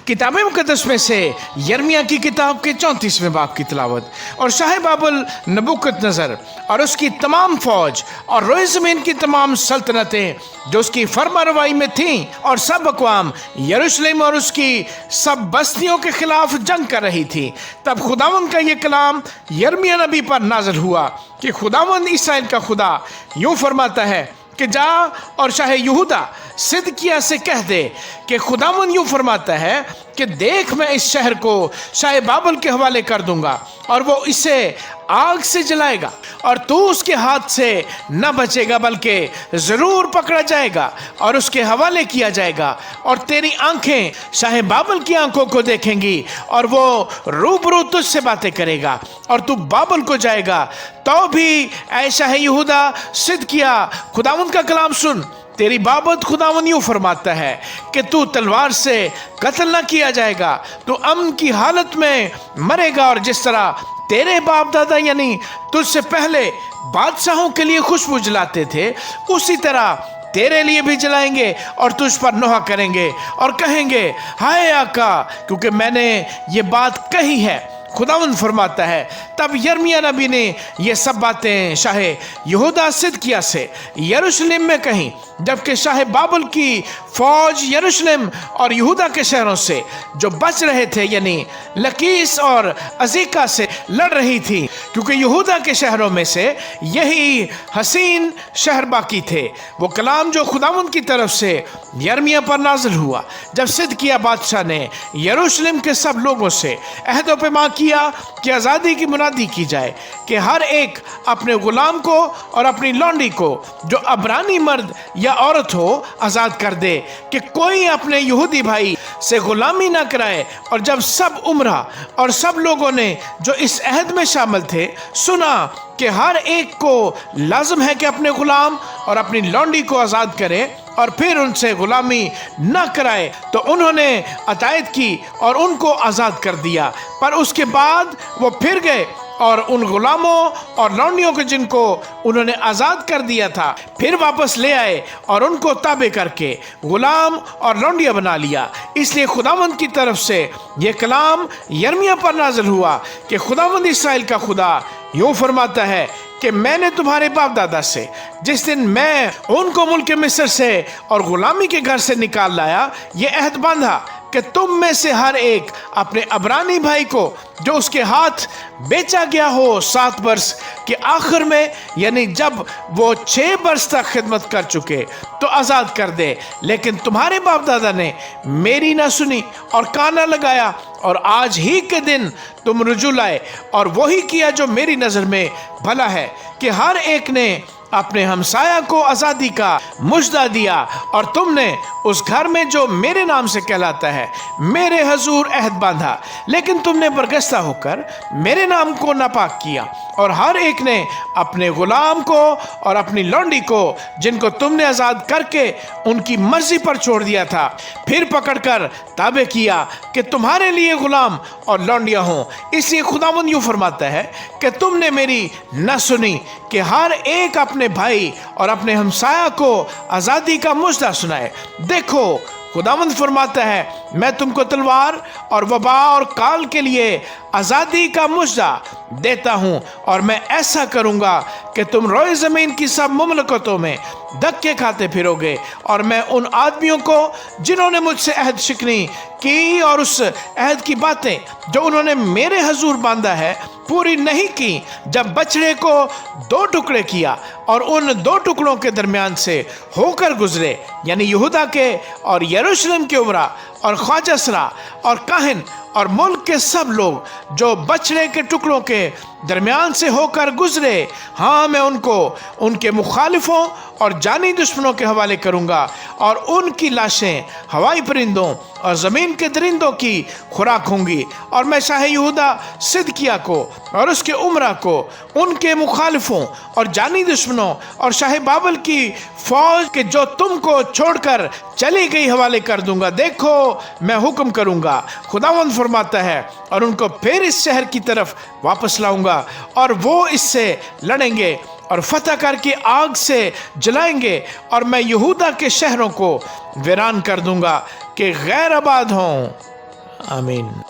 किताब मुकद्दस में से यर्मिया की किताब के 34वें बाब की तिलावत। और शाह बाबुल नबूकदनेस्सर और उसकी तमाम फौज और रोए ज़मीन की तमाम सल्तनतें जो उसकी फरमारवाई में थीं और सब अक़वाम यरूशलेम और उसकी सब बस्तियों के खिलाफ जंग कर रही थी, तब खुदावंद का ये कलाम यर्मिया नबी पर नाज़िल हुआ कि खुदावंद इसराइल का खुदा यूँ फरमाता है कि जा और शाह यहूदा सिदकिय्याह से कह दे कि खुदावंद यूँ फरमाता है कि देख, मैं इस शहर को शाह बाबुल के हवाले कर दूंगा और वो इसे आग से जलाएगा और तू उसके हाथ से न बचेगा बल्कि ज़रूर पकड़ा जाएगा और उसके हवाले किया जाएगा। और तेरी आंखें शाह बाबुल की आंखों को देखेंगी और वो रूबरू तुझसे बातें करेगा और तू बाबुल को जाएगा। तो भी ऐ शाह यहूदा सिदकिय्याह, खुदावंद का कलाम सुन। तेरी बाबत खुदावंद यूँ फरमाता है कि तू तलवार से कत्ल न किया जाएगा, तू अमन की हालत में मरेगा और जिस तरह तेरे बाप दादा यानी तुझसे पहले बादशाहों के लिए खुशबू जलाते थे, उसी तरह तेरे लिए भी जलाएंगे और तुझ पर नोहा करेंगे और कहेंगे हाय आका, क्योंकि मैंने ये बात कही है। खुदावंद फरमाता है। तब यर्मिया नबी ने ये सब बातें शाह यहूदा सिदकिय्याह से यरूशलेम में कहीं, जबकि शाह बाबुल की फौज यरूशलेम और यहूदा के शहरों से जो बच रहे थे यानी लकीस और अज़ेका से लड़ रही थी, क्योंकि यहूदा के शहरों में से यही हसीन शहर बाकी थे। वो कलाम जो खुदावंद की तरफ से यर्मिया पर नाज़िल हुआ जब सिदकिय्याह बादशाह ने यरूशलेम के सब लोगों से अहद व पैमा किया कि आज़ादी की मुनादी की जाए कि हर एक अपने गुलाम को और अपनी लौंडी को जो अबरानी मर्द या औरत हो आज़ाद कर दे, कि कोई अपने यहूदी भाई से गुलामी ना कराए। और जब सब उमरा और सब लोगों ने जो इस अहद में शामिल थे सुना कि हर एक को लाजम है कि अपने गुलाम और अपनी लौंडी को आज़ाद करे और फिर उनसे गुलामी न कराए, तो उन्होंने अतायत की और उनको आज़ाद कर दिया। पर उसके बाद वो फिर गए और उन गुलामों और लौंडियों को जिनको उन्होंने आज़ाद कर दिया था फिर वापस ले आए और उनको ताबे करके गुलाम और लौंडिया बना लिया। इसलिए खुदावंद की तरफ से ये कलाम यर्मिया पर नाज़िल हुआ कि खुदावंद इसराइल का खुदा यूँ फरमाता है कि मैंने तुम्हारे बाप दादा से जिस दिन मैं उनको मुल्क मिस्र से और गुलामी के घर से निकाल लाया ये अहद बांधा कि तुम में से हर एक अपने अबरानी भाई को जो उसके हाथ बेचा गया हो 7 वर्ष के आखिर में यानी जब वो 6 वर्ष तक खिदमत कर चुके तो आज़ाद कर दे। लेकिन तुम्हारे बाप दादा ने मेरी ना सुनी और कान ना लगाया और आज ही के दिन तुम रुजू लाए और वही किया जो मेरी नज़र में भला है कि हर एक ने अपने हमसाया को आज़ादी का मुजदा दिया और तुमने उस घर में जो मेरे नाम से कहलाता है मेरे हजूर अहद बांधा। लेकिन तुमने बरगश्ता होकर मेरे नाम को नापाक किया और हर एक ने अपने गुलाम को और अपनी लौंडी को जिनको तुमने आज़ाद करके उनकी मर्जी पर छोड़ दिया था फिर पकड़कर ताबे किया कि तुम्हारे लिए गुलाम और लौंडियाँ हों। इसलिए खुदावंद यूँ फरमाता है कि तुमने मेरी न सुनी कि हर एक अपने भाई और अपने हमसाया को आज़ादी का मुजदा सुनाए। देखो खुदावंद फरमाता है मैं तुमको तलवार और वबा और काल के लिए आज़ादी का मुजदा देता हूँ और मैं ऐसा करूँगा कि तुम रोए ज़मीन की सब मुमलकतों में धक्के खाते फिरोगे। और मैं उन आदमियों को जिन्होंने मुझसे अहद शिकनी की और उस अहद की बातें जो उन्होंने मेरे हजूर बांधा है पूरी नहीं की, जब बछड़े को 2 टुकड़े किया और उन 2 टुकड़ों के दरमियान से होकर गुजरे यानी यहूदा के और यरूशलेम के उमरा और ख्वाजा सरा और काहिन और मुल्क के सब लोग जो बछड़े के टुकड़ों के दरमियान से होकर गुजरे, हाँ मैं उनको उनके मुखालिफों और जानी दुश्मनों के हवाले करूँगा और उनकी लाशें हवाई परिंदों और ज़मीन के दरिंदों की खुराक होंगी। और मैं शाह यहूदा सिदकिय्याह को और उसके उमरा को उनके मुखालिफों और जानी दुश्मनों और शाह बाबुल की फौज के जो तुमको छोड़कर चली गई हवाले कर दूंगा। देखो मैं हुक्म करूंगा, खुदावंद फरमाता है, और उनको फिर इस शहर की तरफ वापस लाऊंगा और वो इससे लड़ेंगे और फतह करके आग से जलाएंगे और मैं यहूदा के शहरों को वीरान कर दूंगा कि गैर आबाद हों। آمین.